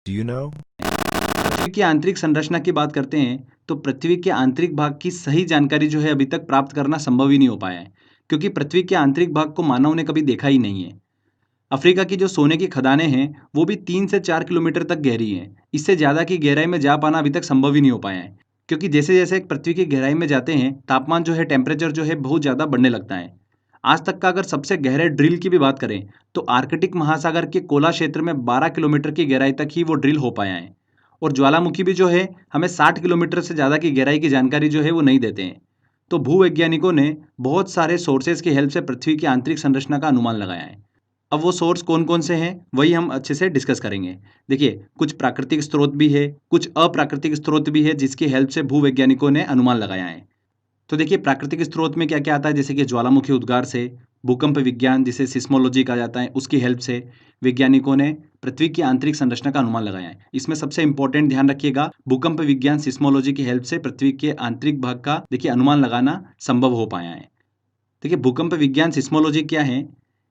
Do you know? पृथ्वी की आंतरिक संरचना की बात करते हैं तो पृथ्वी के आंतरिक भाग की सही जानकारी जो है अभी तक प्राप्त करना संभव ही नहीं हो पाया है, क्योंकि पृथ्वी के आंतरिक भाग को मानव ने कभी देखा ही नहीं है। अफ्रीका की जो सोने की खदानें हैं वो भी 3 से 4 किलोमीटर तक गहरी हैं। इससे ज़्यादा की गहराई में जा पाना अभी तक संभव ही नहीं हो पाया है, क्योंकि जैसे जैसे पृथ्वी की गहराई में जाते हैं तापमान जो है, टेम्परेचर जो है बहुत ज़्यादा बढ़ने लगता है। आज तक का अगर सबसे गहरे ड्रिल की भी बात करें तो आर्कटिक महासागर के कोला क्षेत्र में 12 किलोमीटर की गहराई तक ही वो ड्रिल हो पाया है। और ज्वालामुखी भी जो है हमें 60 किलोमीटर से ज़्यादा की गहराई की जानकारी जो है वो नहीं देते हैं। तो भूवैज्ञानिकों ने बहुत सारे सोर्सेज की हेल्प से पृथ्वी की आंतरिक संरचना का अनुमान लगाया है। अब वो सोर्स कौन-कौन से हैं, वही हम अच्छे से डिस्कस करेंगे। देखिए, कुछ प्राकृतिक स्रोत भी है, कुछ अप्राकृतिक स्रोत भी है, जिसकी हेल्प से भूवैज्ञानिकों ने अनुमान लगाया है। तो देखिए, प्राकृतिक स्रोत में क्या-क्या आता है, जैसे कि ज्वालामुखी उद्गार से, भूकंप विज्ञान जिसे सिस्मोलॉजी कहा जाता है, उसकी हेल्प से वैज्ञानिकों ने पृथ्वी की आंतरिक संरचना का अनुमान लगाया है। इसमें सबसे इम्पोर्टेंट ध्यान रखिएगा, भूकंप विज्ञान सिस्मोलॉजी की हेल्प से पृथ्वी के आंतरिक भाग का देखिए अनुमान लगाना संभव हो पाया है। देखिए, भूकंप विज्ञान सिस्मोलॉजी क्या है?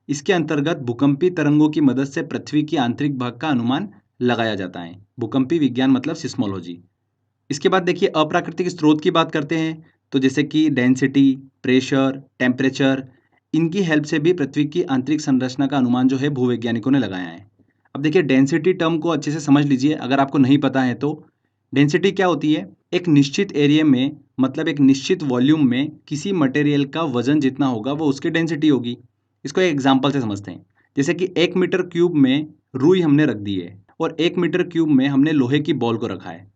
इसके अंतर्गत भूकंपी तरंगों की मदद से पृथ्वी की आंतरिक भाग का अनुमान लगाया जाता है। भूकंपी विज्ञान मतलब सिस्मोलॉजी। इसके बाद देखिए अप्राकृतिक स्रोत की बात करते हैं, तो जैसे कि डेंसिटी, प्रेशर, टेम्परेचर, इनकी हेल्प से भी पृथ्वी की आंतरिक संरचना का अनुमान जो है भूवैज्ञानिकों ने लगाया है। अब देखिए डेंसिटी टर्म को अच्छे से समझ लीजिए, अगर आपको नहीं पता है तो। डेंसिटी क्या होती है? एक निश्चित एरिया में, मतलब एक निश्चित वॉल्यूम में किसी मटेरियल का वजन जितना होगा वो उसकी डेंसिटी होगी। इसको एक एग्जांपल से समझते हैं। जैसे कि 1 मीटर क्यूब में रुई हमने रख दी है और 1 मीटर क्यूब में हमने लोहे की बॉल को रखा है।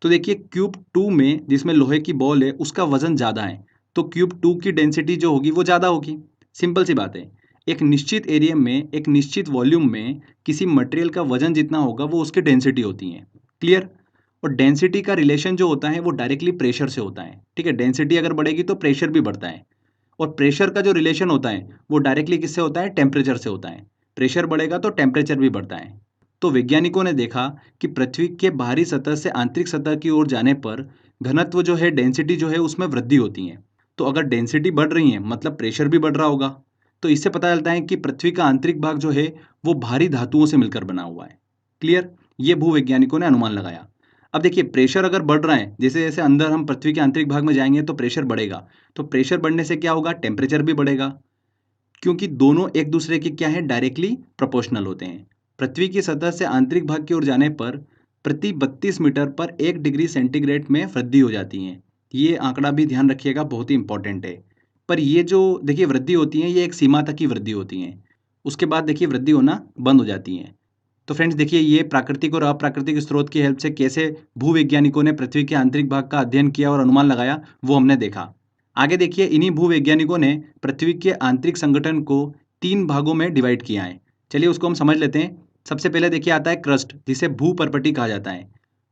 तो देखिए क्यूब 2 में जिसमें लोहे की बॉल है उसका वजन ज़्यादा है, तो क्यूब 2 की डेंसिटी जो होगी वो ज़्यादा होगी। सिंपल सी बात है। एक निश्चित एरिया में, एक निश्चित वॉल्यूम में किसी मटेरियल का वजन जितना होगा वो उसकी डेंसिटी होती है। क्लियर? और डेंसिटी का रिलेशन जो होता है वो डायरेक्टली प्रेशर से होता है। ठीक है, डेंसिटी अगर बढ़ेगी तो प्रेशर भी बढ़ता है। और प्रेशर का जो रिलेशन होता है वो डायरेक्टली किससे होता है? टेम्परेचर से होता है। प्रेशर बढ़ेगा तो टेम्परेचर भी बढ़ता है। तो वैज्ञानिकों ने देखा कि पृथ्वी के बाहरी सतह से आंतरिक सतह की ओर जाने पर घनत्व जो है, डेंसिटी जो है उसमें वृद्धि होती है। तो अगर डेंसिटी बढ़ रही है मतलब प्रेशर भी बढ़ रहा होगा। तो इससे पता चलता है कि पृथ्वी का आंतरिक भाग जो है वो भारी धातुओं से मिलकर बना हुआ है। क्लियर? ये भूवैज्ञानिकों ने अनुमान लगाया। अब देखिए प्रेशर अगर बढ़ रहा है, जैसे जैसे अंदर हम पृथ्वी के आंतरिक भाग में जाएंगे तो प्रेशर बढ़ेगा। तो प्रेशर बढ़ने से क्या होगा? टेम्परेचर भी बढ़ेगा, क्योंकि दोनों एक दूसरे के क्या है? डायरेक्टली प्रोपोर्शनल होते हैं। पृथ्वी की सतह से आंतरिक भाग की ओर जाने पर प्रति 32 मीटर पर 1 डिग्री सेंटीग्रेड में वृद्धि हो जाती है। ये आंकड़ा भी ध्यान रखिएगा, बहुत ही इंपॉर्टेंट है। पर ये जो देखिए वृद्धि होती है ये एक सीमा तक ही वृद्धि होती है, उसके बाद देखिए वृद्धि होना बंद हो जाती है। तो फ्रेंड्स देखिए, ये प्राकृतिक और अप्राकृतिक स्रोत की हेल्प से कैसे भूवैज्ञानिकों ने पृथ्वी के आंतरिक भाग का अध्ययन किया और अनुमान लगाया, वो हमने देखा। आगे देखिए, इन्हीं भूवैज्ञानिकों ने पृथ्वी के आंतरिक संगठन को 3 भागों में डिवाइड किया है। चलिए उसको हम समझ लेते हैं। सबसे पहले देखिए आता है क्रस्ट, जिसे भूपर्पटी कहा जाता है।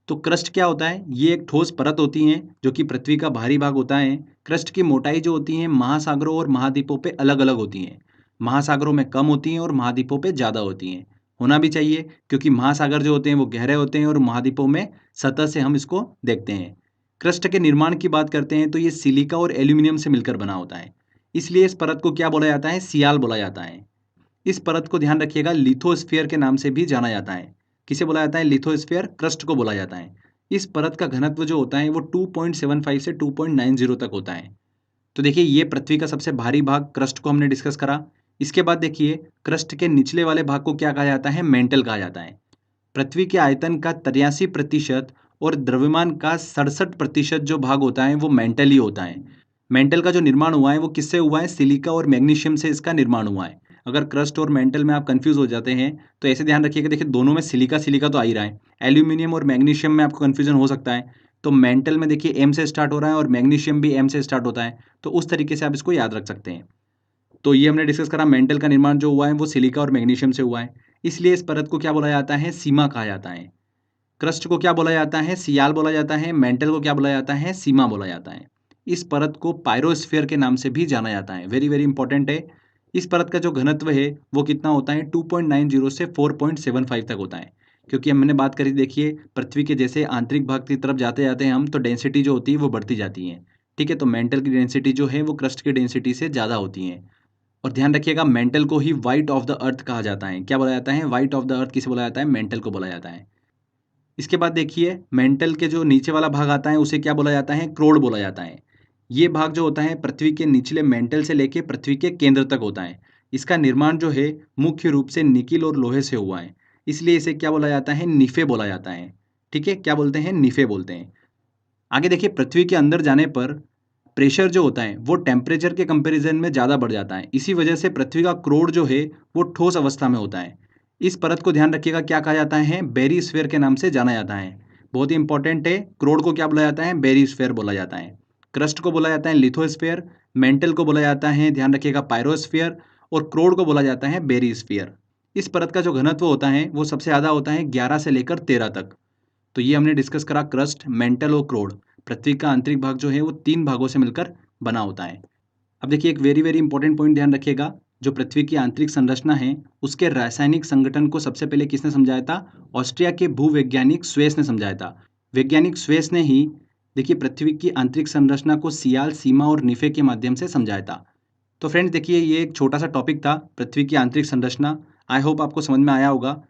तो क्रस्ट क्या होता है? ये एक ठोस परत होती है जो कि पृथ्वी का बाहरी भाग होता है। क्रस्ट की मोटाई जो होती है महासागरों और महाद्वीपों पे अलग-अलग होती है। महासागरों में कम होती हैं और महाद्वीपों पे ज़्यादा होती हैं। होना भी चाहिए, क्योंकि महासागर जो होते हैं वो गहरे होते हैं और महाद्वीपों में सतह से हम इसको देखते हैं। क्रस्ट के निर्माण की बात करते हैं तो ये सिलिका और एल्यूमिनियम से मिलकर बना होता है। इसलिए इस परत को क्या बोला जाता है? सियाल बोला जाता है। इस परत को ध्यान रखिएगा लिथोस्फीयर के नाम से भी जाना जाता है। किसे बोला जाता है? लिथोस्फीयर, क्रस्ट को बोला जाता है। इस परत का घनत्व जो होता है वो 2.75 से 2.90 तक होता है। तो देखिए ये पृथ्वी का सबसे भारी भाग क्रस्ट को हमने डिस्कस करा। इसके बाद देखिए क्रस्ट के निचले वाले भाग को क्या कहा जाता है? मेंटल कहा जाता है। पृथ्वी के आयतन का 83% और द्रव्यमान का 67% जो भाग होता है वो मेंटल ही होता है। मेंटल का जो निर्माण हुआ है वो किससे हुआ है? सिलिका और मैग्नीशियम से इसका निर्माण हुआ है। अगर क्रस्ट और मेंटल में आप कंफ्यूज हो जाते हैं तो ऐसे ध्यान रखिएगा, देखिए दोनों में सिलिका सिलिका तो आ ही रहा है। एल्यूमिनियम और मैग्नीशियम में आपको कंफ्यूजन हो सकता है। तो मेंटल में देखिए एम से स्टार्ट हो रहा है और मैग्नीशियम भी एम से स्टार्ट होता है। तो उस तरीके से आप इसको याद रख सकते हैं। तो ये हमने डिस्कस करा, मेंटल का निर्माण जो हुआ है वो सिलिका और मैग्नीशियम से हुआ है। इसलिए इस परत को क्या बोला जाता है? सीमा कहा जाता है। क्रस्ट को क्या बोला जाता है? सियाल बोला जाता है। मेंटल को क्या बोला जाता है? सीमा बोला जाता है। इस परत को पायरोस्फीयर के नाम से भी जाना जाता है। वेरी वेरी इंपॉर्टेंट है। इस परत का जो घनत्व है वो कितना होता है? 2.90 से 4.75 तक होता है। क्योंकि हमने बात करी, देखिए पृथ्वी के जैसे आंतरिक भाग की तरफ जाते जाते हैं हम, तो डेंसिटी जो होती है वो बढ़ती जाती है। ठीक है, तो मेंटल की डेंसिटी जो है वो क्रस्ट की डेंसिटी से ज़्यादा होती है। और ध्यान रखिएगा मेंटल को ही वाइट ऑफ द अर्थ कहा जाता है। क्या बोला जाता है? वाइट ऑफ द अर्थ किसे बोला जाता है? मेंटल को बोला जाता है। इसके बाद देखिए मेंटल के जो नीचे वाला भाग आता है उसे क्या बोला जाता है, क्रोड बोला जाता है। ये भाग जो होता है पृथ्वी के निचले मेंटल से लेके पृथ्वी के केंद्र तक होता है। इसका निर्माण जो है मुख्य रूप से निकिल और लोहे से हुआ है, इसलिए इसे क्या बोला जाता है, निफे बोला जाता है। ठीक है, क्या बोलते हैं, निफे बोलते हैं। आगे देखिए पृथ्वी के अंदर जाने पर प्रेशर जो होता है वो टेम्परेचर के कंपैरिजन में ज़्यादा बढ़ जाता है। इसी वजह से पृथ्वी का क्रोड जो है वो ठोस अवस्था में होता है। इस परत को ध्यान रखिएगा, क्या कहा जाता है, बेरिस्फीयर के नाम से जाना जाता है। बहुत ही इंपॉर्टेंट है, क्रोड को क्या बोला जाता है, बेरिस्फीयर बोला जाता है। क्रस्ट को बोला जाता है लिथोस्फीयर, मेंटल को बोला जाता है, ध्यान रखिएगा, पायरोस्फीयर, और क्रोड को बोला जाता है बेरिस्फीयर। इस परत का जो घनत्व होता है वो सबसे ज़्यादा होता है 11 से लेकर 13 तक। तो ये हमने डिस्कस करा क्रस्ट, मेंटल और क्रोड। पृथ्वी का आंतरिक भाग जो है वो 3 भागों से मिलकर बना होता है। अब देखिए एक वेरी वेरी इंपॉर्टेंट पॉइंट ध्यान रखिएगा, जो पृथ्वी की आंतरिक संरचना है उसके रासायनिक संगठन को सबसे पहले किसने समझाया था, ऑस्ट्रिया के भूवैज्ञानिक स्वेस ने समझाया था। वैज्ञानिक स्वेस ने ही देखिए पृथ्वी की आंतरिक संरचना को सियाल, सीमा और निफे के माध्यम से समझाया था। तो फ्रेंड्स देखिए ये एक छोटा सा टॉपिक था, पृथ्वी की आंतरिक संरचना। आई होप आपको समझ में आया होगा।